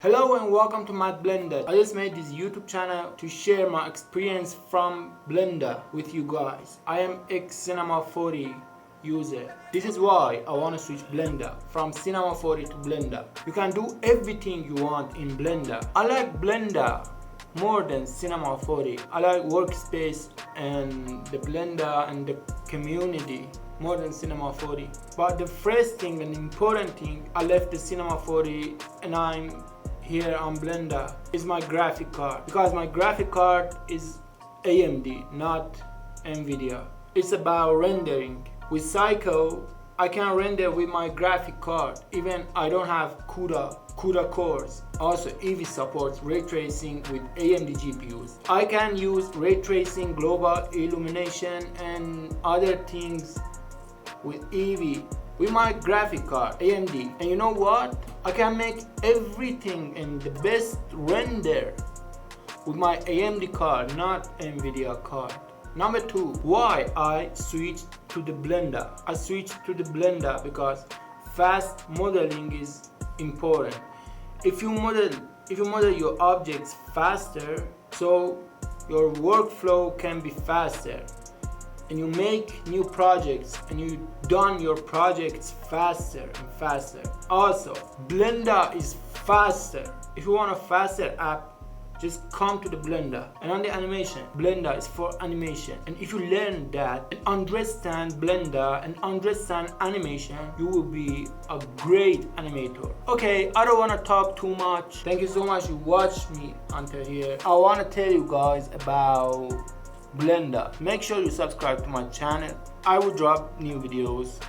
Hello and welcome to my Blender. I just made this YouTube channel to share my experience from Blender with you guys. I am ex-Cinema 4D user. This is why I want to switch Blender from Cinema 4D to Blender. You can do everything you want in Blender. I like Blender more than Cinema 4D. I like workspace and the Blender and the community more than Cinema 4D. But the first thing and important thing, I left the Cinema 4D and I'm here on Blender is my graphic card, because my graphic card is AMD, not NVIDIA. It's about rendering. With Psycho, I can render with my graphic card, even I don't have CUDA cores. Also, Eevee supports ray tracing with AMD GPUs. I can use ray tracing, global illumination and other things with Eevee with my graphic card AMD. And you know what? I can make everything in the best render with my AMD card, not NVIDIA card. Number two, why I switched to the Blender. I switched to the Blender because fast modeling is important. If you model your objects faster, so your workflow can be faster, and you make new projects and you done your projects faster and faster. Also, Blender is faster. If you want a faster app, just come to the Blender. And on the animation, Blender is for animation. And if you learn that and understand Blender and understand animation, you will be a great animator. Okay, I don't want to talk too much. Thank you so much you watched me until here. I want to tell you guys about Blender. Make sure you subscribe to my channel. I will drop new videos.